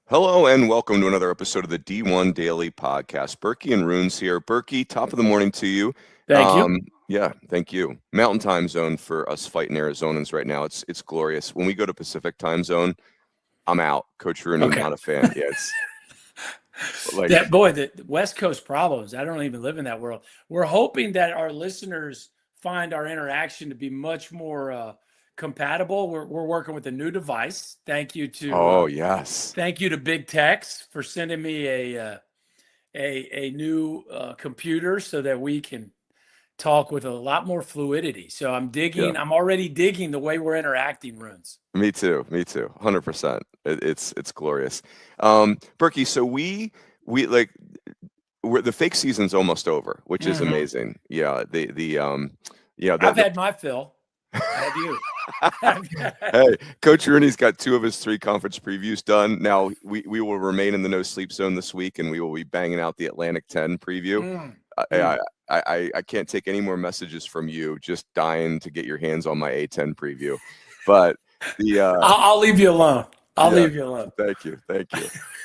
Hello and welcome to another episode of the D1 Daily Podcast. Burkie and Roons here. Burkie, top of the morning to you. Thank you. Yeah, thank you. Mountain time zone for us fighting Arizonans right now. It's glorious. When we go to Pacific time zone, I'm out. Coach Rooney, Okay. not a fan. Yeah, it's like, The West Coast problems. I don't even live in that world. We're hoping that our listeners find our interaction to be much more compatible. We're working with a new device. oh yes. Thank you to Big Tex for sending me a new computer so that we can talk with a lot more fluidity. So I'm Yeah, digging. I'm already digging the way we're interacting, Runs. me too. Me too. 100%. It's glorious. Burkie, so we like the fake season's almost over, which is Mm-hmm. amazing. Yeah, yeah, I've the had my fill. Have you? Hey, Coach Rooney's got 2 of his 3 conference previews done. Now we will remain in the no sleep zone this week, and we will be banging out the Atlantic 10 preview. Mm, I, mm. I, I can't take any more messages from you. Just dying to get your hands on my A10 preview. But the I'll leave you alone. I'll yeah, leave you alone. thank you.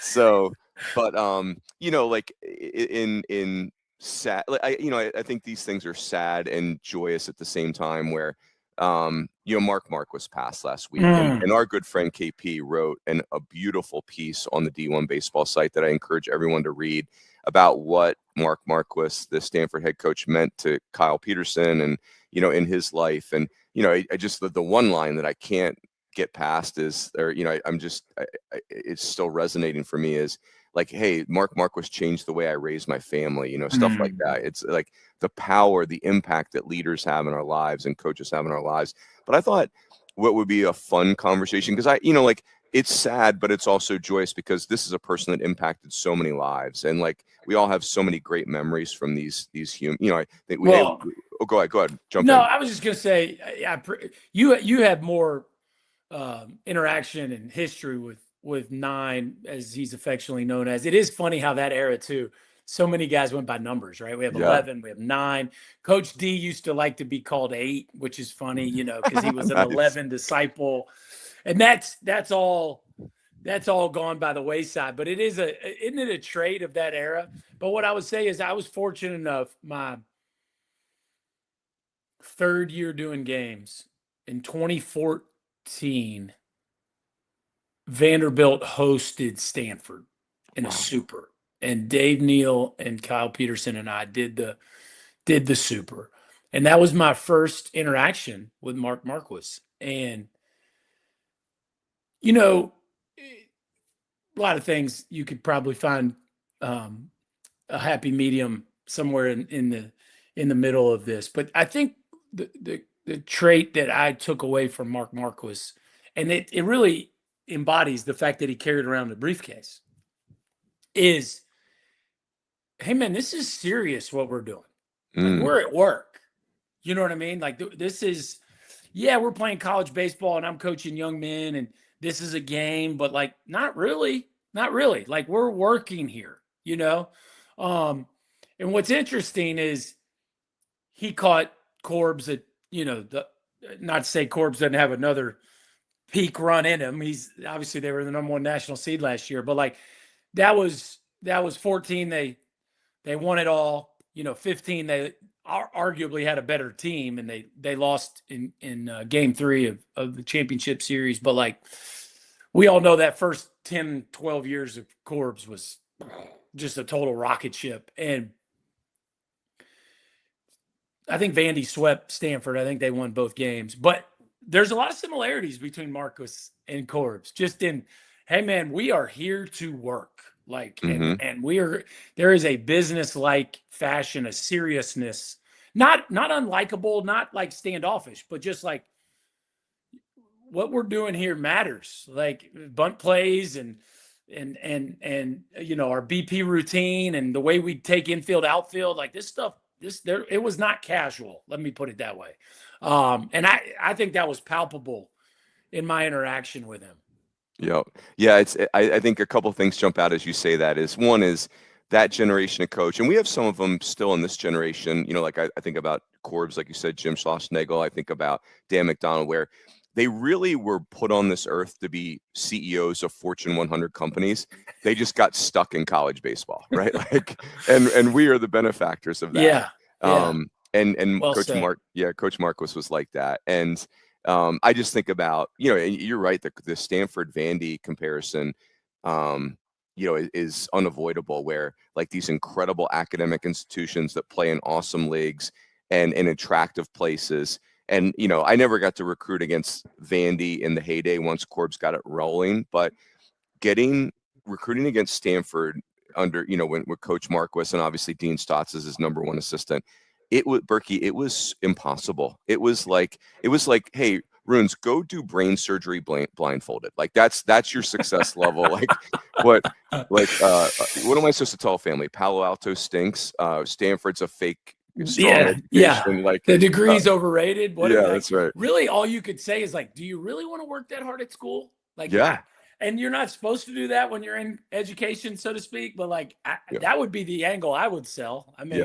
So, but like in sad, like I think these things are sad and joyous at the same time. Where Mark Marquess passed last week, Mm. and our good friend KP wrote a beautiful piece on the D1 baseball site that I encourage everyone to read about what Mark Marquess, the Stanford head coach, meant to Kyle Peterson and in his life. And I just the one line that I can't get past is, or it's still resonating for me, is like, hey, Mark Marquess changed the way I raised my family, stuff like Mm. that. It's like the power, the impact that leaders have in our lives and coaches have in our lives. But I thought what would be a fun conversation, because like, it's sad, but it's also joyous because this is a person that impacted so many lives, and like we all have so many great memories from these human. I think we. Hey, Well, go ahead, jump no, in. I was just gonna say, you had more interaction and history with Nine, as he's affectionately known as. It is funny how that era too. So many guys went by numbers, right? We have Yeah, 11, we have 9. Coach D used to like to be called 8, which is funny, because he was an nice. 11 disciple, and that's all gone by the wayside. But isn't it a trait of that era? But what I would say is I was fortunate enough, my third year doing games in 2014, Vanderbilt hosted Stanford in a Wow. super, and Dave Neal and Kyle Peterson and I did the super, and that was my first interaction with Mark Marquess. And you know, a lot of things you could probably find um, a happy medium somewhere in the middle of this, but I think the trait that I took away from Mark Marquess, and it really embodies the fact that he carried around the briefcase, is, hey man, this is serious what we're doing. Like, Mm, we're at work. You know what I mean? Like, this is, yeah, we're playing college baseball and I'm coaching young men and this is a game, but like, not really, not really. Like, we're working here, you know? Um, and what's interesting is he caught Corbs at, not to say Corbs doesn't have another peak run in him. He's obviously, they were the number 1 national seed last year, but like, that was 14. They won it all. 15, they arguably had a better team, and they lost in game 3 of the championship series. But like, we all know that first 10, 12 years of Corbs was just a total rocket ship. And I think Vandy swept Stanford. I think they won both games. But there's a lot of similarities between Marcus and Corbs, just in, hey man, we are here to work. Like, and mm-hmm. and there is a business-like fashion, a seriousness, not unlikable, not like standoffish, but just like, what we're doing here matters. Like, bunt plays and our BP routine and the way we take infield, outfield, like this stuff. It was not casual. Let me put it that way. And I think that was palpable in my interaction with him. Yeah, yeah. I think a couple things jump out as you say that. Is one is that generation of coach, and we have some of them still in this generation. Like I think about Corbs, like you said, Jim Schlossnagle. I think about Dan McDonald, where they really were put on this earth to be CEOs of Fortune 100 companies. They just got stuck in college baseball, right? Like, and we are the benefactors of that. Yeah. Yeah. And Well Coach said. Coach Marquess was like that. And I just think about, you know, you're right, the Stanford Vandy comparison, you know, is unavoidable, where like these incredible academic institutions that play in awesome leagues and in attractive places. And, you know, I never got to recruit against Vandy in the heyday once Corbs got it rolling, but recruiting against Stanford under, you know, when with Coach Marquess and obviously Dean Stotts is his number one assistant, it was impossible. It was like, hey, Roons, go do brain surgery blindfolded. Like that's your success level. Like what am I supposed to tell a family? Palo Alto stinks. Stanford's a fake strong education. Like the degree's overrated. That's right. Really, all you could say is like, do you really want to work that hard at school? Like, and you're not supposed to do that when you're in education, so to speak. But like, that would be the angle I would sell. I mean,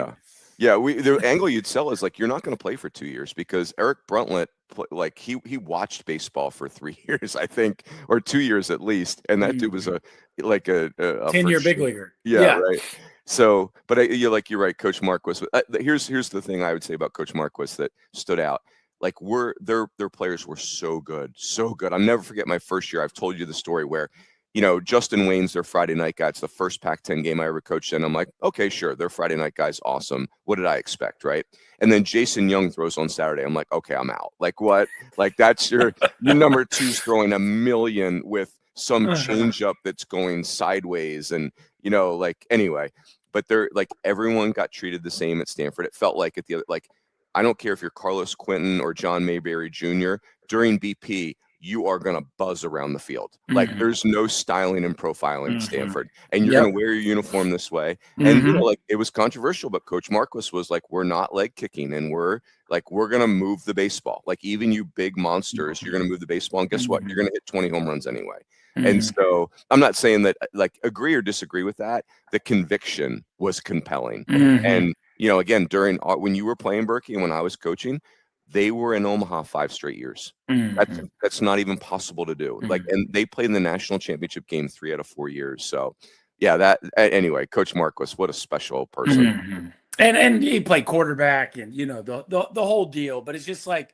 the angle you'd sell is like, you're not going to play for 2 years, because Eric Bruntlett, like he watched baseball for 3 years, I think, or 2 years at least, and that dude was a 10-year big leaguer. Right. So, but you're right, Coach Marquess. Here's the thing I would say about Coach Marquess that stood out. Like their players were so good, so good. I'll never forget my first year. I've told you the story where, you know, Justin Wayne's their Friday night guy. It's the first Pac-10 game I ever coached in. I'm like, okay, sure, their Friday night guy's awesome. What did I expect, right? And then Jason Young throws on Saturday. I'm like, okay, I'm out. Like what? Like that's your number two's throwing a million with some changeup that's going sideways, and you know, like anyway. But they're like, everyone got treated the same at Stanford. It felt like at the other, like, I don't care if you're Carlos Quentin or John Mayberry Jr. during BP, you are going to buzz around the field. Like there's no styling and profiling at Stanford, and you're going to wear your uniform this way. And you know, like it was controversial, but Coach Marquess was like, we're not leg kicking, and we're going to move the baseball. Like even you big monsters, you're going to move the baseball, and guess what? You're going to hit 20 home runs anyway. And so I'm not saying that like agree or disagree with that. The conviction was compelling. And, you know, again, during when you were playing Burkie and when I was coaching, they were in Omaha 5 straight years. That's not even possible to do. Like, and they played in the national championship game 3 out of 4 years. So yeah, anyway, Coach Marquess, what a special person. And he played quarterback, and you know, the whole deal. But it's just like,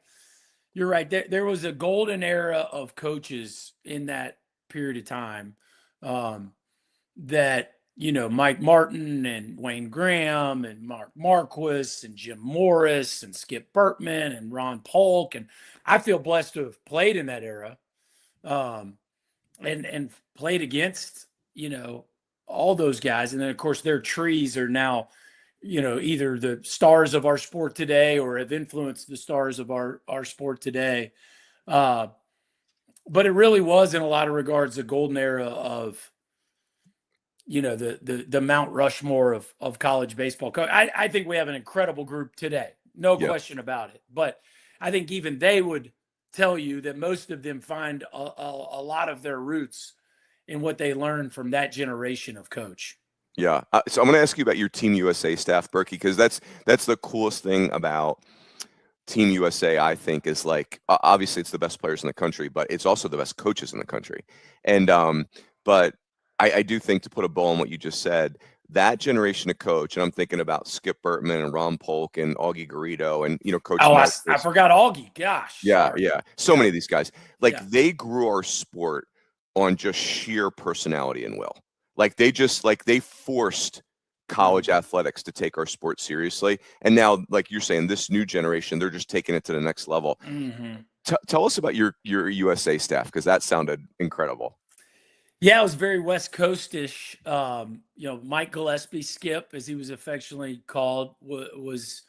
you're right. There was a golden era of coaches in that period of time, that, you know, Mike Martin and Wayne Graham and Mark Marquess and Jim Morris and Skip Bertman and Ron Polk. And I feel blessed to have played in that era, and played against, you know, all those guys. And then of course their trees are now, you know, either the stars of our sport today or have influenced the stars of our sport today. But it really was, in a lot of regards, a golden era of, you know, the Mount Rushmore of college baseball. I think we have an incredible group today, no question about it. But I think even they would tell you that most of them find a lot of their roots in what they learned from that generation of coach. Yeah. So I'm going to ask you about your Team USA staff, Burkie, because that's the coolest thing about Team USA, I think, is like, obviously it's the best players in the country, but it's also the best coaches in the country. And but I do think, to put a bow on what you just said, that generation of coach, and I'm thinking about Skip Bertman and Ron Polk and Augie Garrido and, you know, Coach Marquess. I forgot Augie. Gosh. Yeah. So many of these guys, like they grew our sport on just sheer personality and will. Like they forced college athletics to take our sport seriously. And now, like you're saying, this new generation, they're just taking it to the next level. Tell us about your USA staff, because that sounded incredible. Yeah, it was very West Coast-ish. You know, Mike Gillespie, Skip, as he was affectionately called, was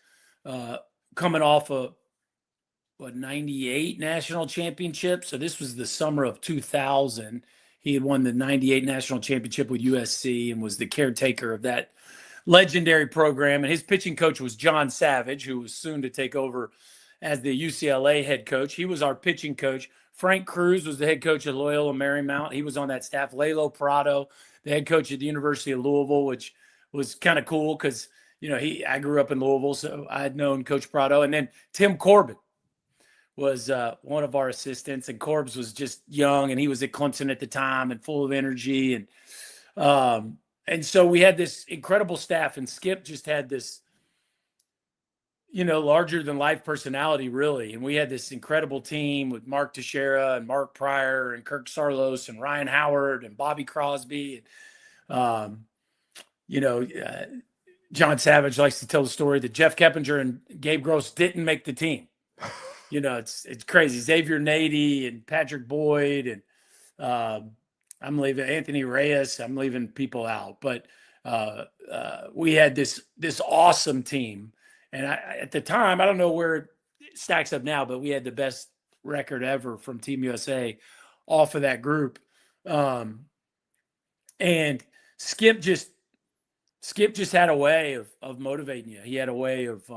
coming off a 98 national championship. So this was the summer of 2000. He had won the 98 national championship with USC and was the caretaker of that legendary program. And his pitching coach was John Savage, who was soon to take over as the UCLA head coach. He was our pitching coach. Frank Cruz was the head coach at Loyola Marymount. He was on that staff. Lalo Prado, the head coach at the University of Louisville, which was kind of cool because, you know, I grew up in Louisville, so I had known Coach Prado. And then Tim Corbin was one of our assistants, and Corbs was just young, and he was at Clemson at the time and full of energy. And so we had this incredible staff, and Skip just had this, larger than life personality, really. And we had this incredible team with Mark Teixeira and Mark Pryor and Kirk Sarlos and Ryan Howard and Bobby Crosby. And, John Savage likes to tell the story that Jeff Keppinger and Gabe Gross didn't make the team. It's crazy. Xavier Nady and Patrick Boyd and I'm leaving Anthony Reyes. I'm leaving people out, but we had this awesome team. And at the time, I don't know where it stacks up now, but we had the best record ever from Team USA off of that group. And Skip just had a way of motivating you. He had a way of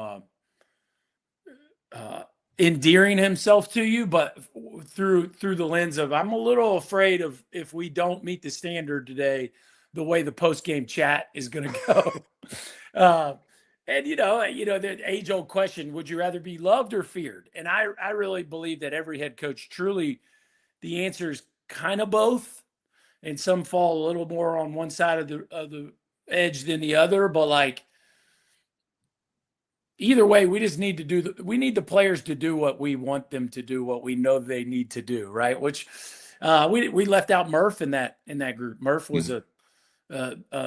endearing himself to you, but through the lens of, I'm a little afraid of, if we don't meet the standard today, the way the post-game chat is going to go. And the age-old question, would you rather be loved or feared? And I really believe that every head coach, truly, the answer is kind of both. And some fall a little more on one side of the edge than the other. But either way, we just need to we need the players to do what we want them to do, what we know they need to do, right? Which we left out Murph in that group. Murph was a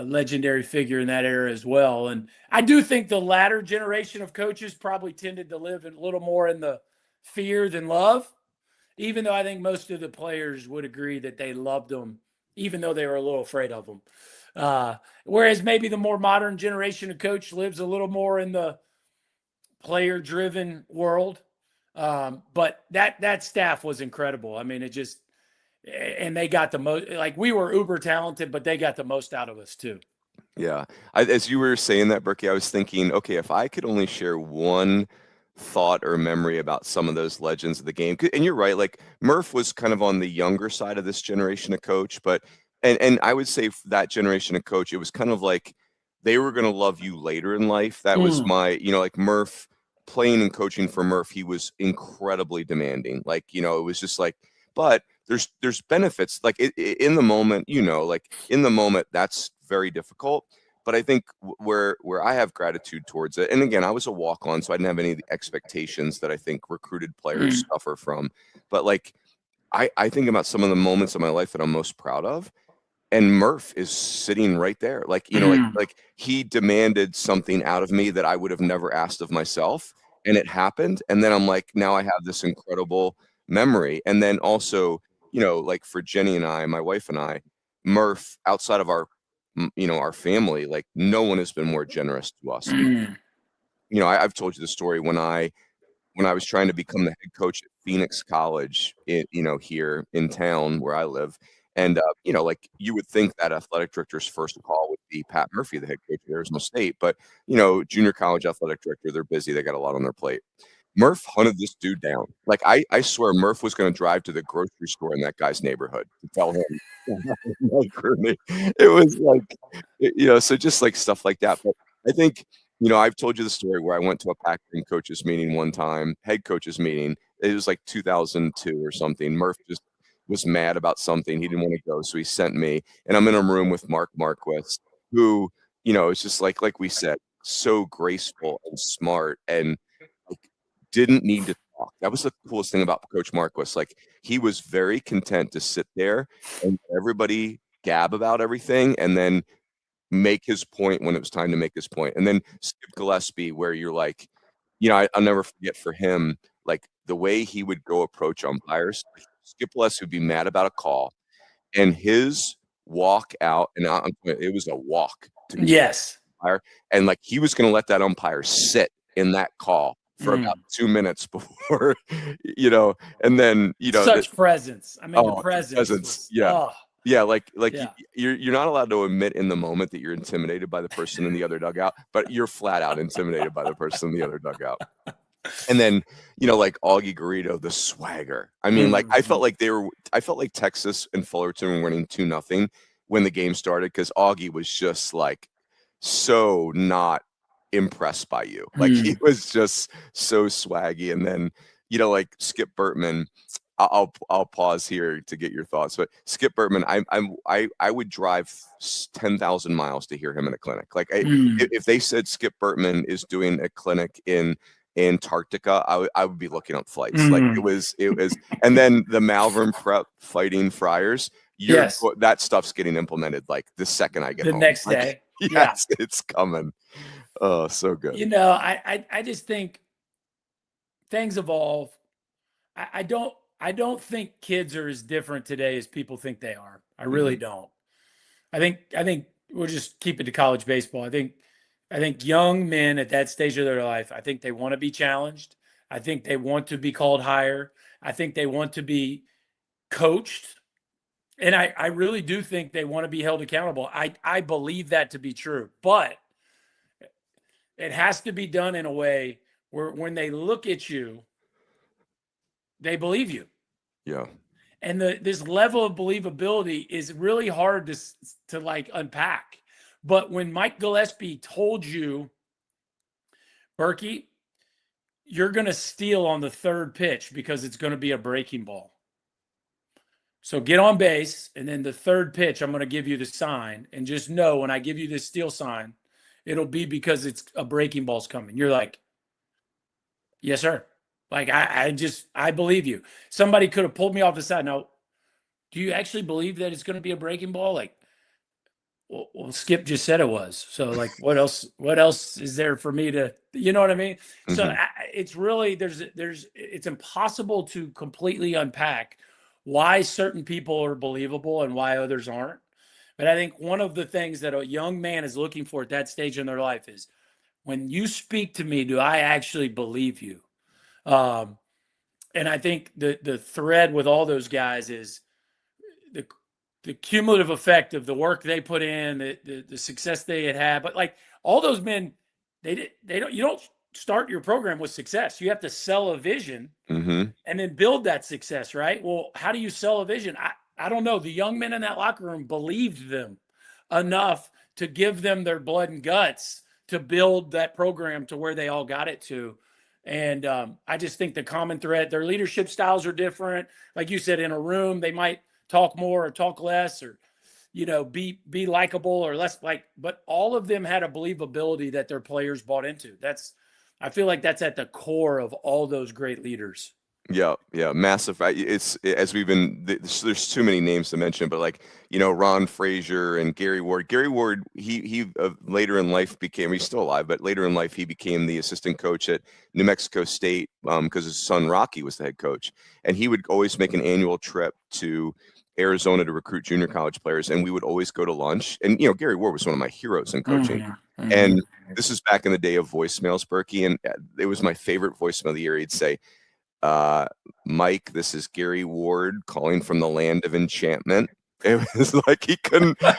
legendary figure in that era as well. And I do think the latter generation of coaches probably tended to live a little more in the fear than love, even though I think most of the players would agree that they loved them, even though they were a little afraid of them. Whereas maybe the more modern generation of coach lives a little more in the player-driven world. But that staff was incredible. I mean, and they got the most, we were uber talented, but they got the most out of us too. Yeah. As you were saying that, Burkie, I was thinking, okay, if I could only share one thought or memory about some of those legends of the game, and you're right, Murph was kind of on the younger side of this generation of coach, but and I would say for that generation of coach, it was kind of like they were going to love you later in life. That was my, Murph, playing and coaching for Murph, he was incredibly demanding. It was just but there's benefits in the moment, in the moment, that's very difficult. But I think where I have gratitude towards it, and again, I was a walk-on, so I didn't have any of the expectations that I think recruited players suffer from. But I think about some of the moments of my life that I'm most proud of, and Murph is sitting right there. He demanded something out of me that I would have never asked of myself, and it happened. And then I'm now I have this incredible memory. And then also, for Jenny and I, my wife and I, Murph, outside of our family, no one has been more generous to us. I've told you the story when I was trying to become the head coach at Phoenix College, here in town where I live. And, you would think that athletic director's first call would be Pat Murphy, the head coach of Arizona State. But, junior college athletic director, they're busy. They got a lot on their plate. Murph hunted this dude down. I swear Murph was going to drive to the grocery store in that guy's neighborhood to tell him. It was so just stuff like that. But I think, I've told you the story where I went to a Pac-10 coaches meeting one time, head coaches meeting. It was 2002 or something. Murph just was mad about something. He didn't want to go. So he sent me, and I'm in a room with Mark Marquess, who, is just like we said, so graceful and smart and didn't need to talk. That was the coolest thing about Coach Marquess. He was very content to sit there and everybody gab about everything and then make his point when it was time to make his point. And then Skip Gillespie, where you're I'll never forget for him, the way he would go approach umpires. Skip Gillespie would be mad about a call, and his walk out, and it was a walk to umpire, and he was going to let that umpire sit in that call for about 2 minutes before, and then such presence. I mean, the presence. Was, you're not allowed to admit in the moment that you're intimidated by the person in the other dugout, but you're flat out intimidated by the person in the other dugout. And then, Augie Garrido, the swagger. I mean, I felt like Texas and Fullerton were winning 2-0 when the game started, because Augie was just so not impressed by you. He was just so swaggy. And then, like Skip Bertman. I'll pause here to get your thoughts. But Skip Bertman, I would drive 10,000 miles to hear him in a clinic. Like if they said Skip Bertman is doing a clinic in Antarctica, I would be looking up flights. Like it was, and then the Malvern Prep Fighting Friars. Yes. That stuff's getting implemented like the second I get the home. next Like, day. yes, it's coming. Oh, so good. I just think things evolve. I don't think kids are as different today as people think they are. I really don't. I think we'll just keep it to college baseball. I think young men at that stage of their life, I think they want to be challenged. I think they want to be called higher. I think they want to be coached. And I really do think they want to be held accountable. I believe that to be true. But it has to be done in a way where when they look at you, they believe you. Yeah. And this level of believability is really hard to like unpack. But when Mike Gillespie told you, Burkie, you're going to steal on the third pitch because it's going to be a breaking ball. So get on base, and then the third pitch, I'm going to give you the sign. And just know when I give you this steal sign, it'll be because it's a breaking ball's coming. You're like, yes, sir. Like, I believe you. Somebody could have pulled me off the side. Now, do you actually believe that it's going to be a breaking ball? Like, well, Skip just said it was. So, like, what else is there for me to, you know what I mean? So it's really, it's impossible to completely unpack why certain people are believable and why others aren't. But I think one of the things that a young man is looking for at that stage in their life is, when you speak to me, do I actually believe you? And I think the thread with all those guys is the cumulative effect of the work they put in, the success they had. But like all those men, you don't start your program with success. You have to sell a vision and then build that success, right? Well, how do you sell a vision? I don't know. The young men in that locker room believed them enough to give them their blood and guts to build that program to where they all got it to. And I just think the common thread, their leadership styles are different. Like you said, in a room, they might talk more or talk less, or, be likable or less like, but all of them had a believability that their players bought into. I feel like that's at the core of all those great leaders. Yeah, massive. It's as we've been. There's too many names to mention, but like Ron Frazier and Gary Ward. Gary Ward, he later in life became. He's still alive, but later in life he became the assistant coach at New Mexico State because his son Rocky was the head coach, and he would always make an annual trip to Arizona to recruit junior college players, and we would always go to lunch. And Gary Ward was one of my heroes in coaching, and this is back in the day of voicemails, Berkey, and it was my favorite voicemail of the year. He'd say, Mike, this is Gary Ward calling from the land of enchantment. It was like he couldn't. I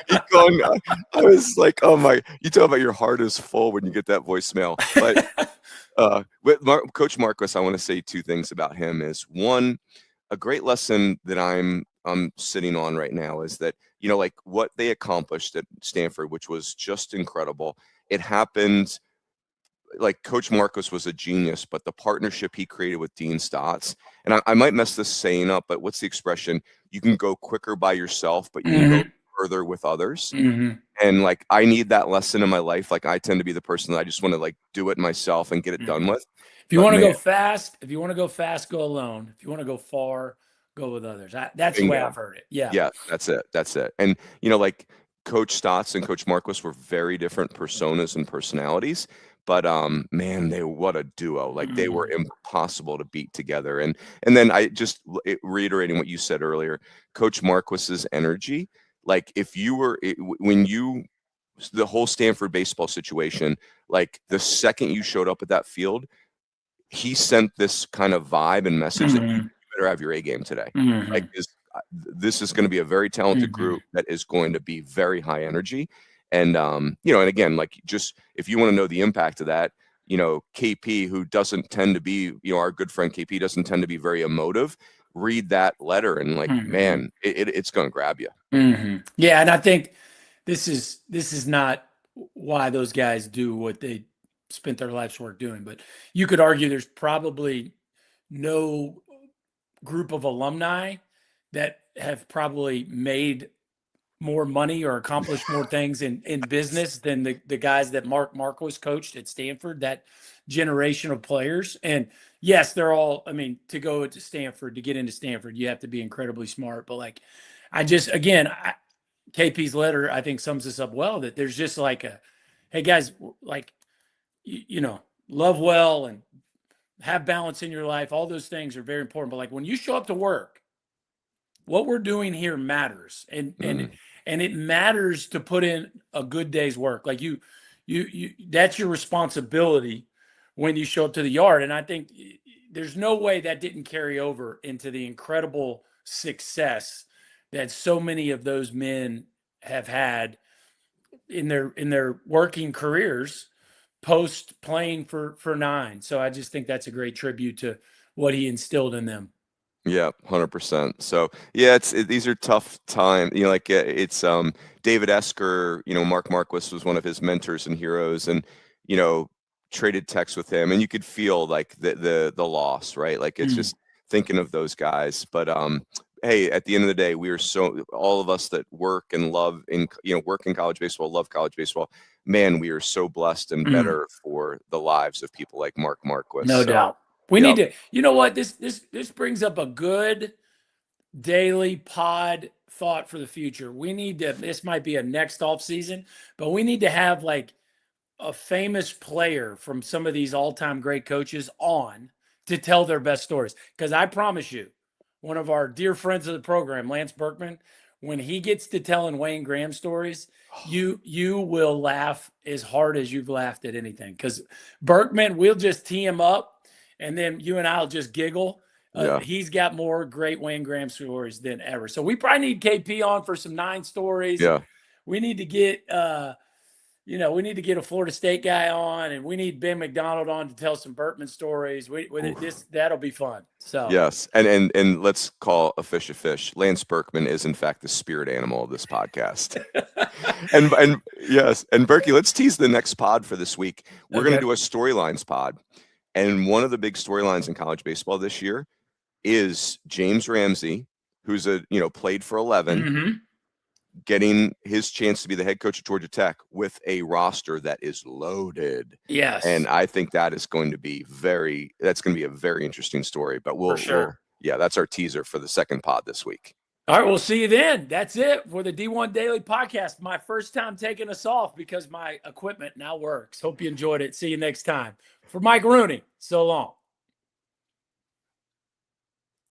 was like, oh my! You talk about your heart is full when you get that voicemail. But with Coach Marquess, I want to say two things about him. Is one, a great lesson that I'm sitting on right now is that like what they accomplished at Stanford, which was just incredible. It happened. Like Coach Marquess was a genius, but the partnership he created with Dean Stotts, and I might mess this saying up, but what's the expression? You can go quicker by yourself, but you can go further with others. And like, I need that lesson in my life. Like, I tend to be the person that I just want to like do it myself and get it done with. If you want to go fast, go alone. If you want to go far, go with others. That's the way I've heard it. Yeah, that's it. And like Coach Stotts and Coach Marquess were very different personas and personalities. But man, what a duo! Like they were impossible to beat together. And then I just reiterating what you said earlier, Coach Marquess's energy. Like if you were the whole Stanford baseball situation, like the second you showed up at that field, he sent this kind of vibe and message that you better have your A game today. Like this is going to be a very talented group that is going to be very high energy. And, and again, like just if you want to know the impact of that, KP, who doesn't tend to be, our good friend KP doesn't tend to be very emotive, read that letter and like, man, it's going to grab you. Yeah. And I think this is not why those guys do what they spent their life's work doing, but you could argue there's probably no group of alumni that have probably made more money or accomplished more things in business than the guys that Mark Marquess coached at Stanford, that generation of players. And yes, they're all, I mean, to go to Stanford, to get into Stanford, you have to be incredibly smart. But like, KP's letter, I think, sums this up well, that there's just like hey guys, like, love well and have balance in your life. All those things are very important. But like, when you show up to work, what we're doing here matters, and it matters to put in a good day's work. Like you that's your responsibility when you show up to the yard. And I think there's no way that didn't carry over into the incredible success that so many of those men have had in their working careers post playing for Nine. So I just think that's a great tribute to what he instilled in them. Yeah, 100%. So yeah, these are tough times. It's David Esker. Mark Marquess was one of his mentors and heroes, and traded texts with him, and you could feel like the loss, right? Like it's just thinking of those guys. But hey, at the end of the day, all of us that work and love work in college baseball, love college baseball. Man, we are so blessed and better for the lives of people like Mark Marquess. No doubt. We need to, you know what, this brings up a good daily pod thought for the future. We need to, this might be a next off season, but we need to have like a famous player from some of these all-time great coaches on to tell their best stories. Because I promise you, one of our dear friends of the program, Lance Berkman, when he gets to telling Wayne Graham stories, you will laugh as hard as you've laughed at anything. Because Berkman, we'll just tee him up, and then you and I'll just giggle. He's got more great Wayne Graham stories than ever. So we probably need KP on for some Nine stories. Yeah. We need to get, we need to get a Florida State guy on, and we need Ben McDonald on to tell some Bertman stories. That'll be fun. So yes, and let's call a fish a fish. Lance Berkman is in fact the spirit animal of this podcast. and yes, and Burkie, let's tease the next pod for this week. We're going to do a storylines pod. And one of the big storylines in college baseball this year is James Ramsey, who's played for 11, getting his chance to be the head coach of Georgia Tech with a roster that is loaded. Yes. And I think that is going to be a very interesting story. But that's our teaser for the second pod this week. All right, we'll see you then. That's it for the D1 Daily Podcast. My first time taking us off because my equipment now works. Hope you enjoyed it. See you next time. For Mike Rooney, so long.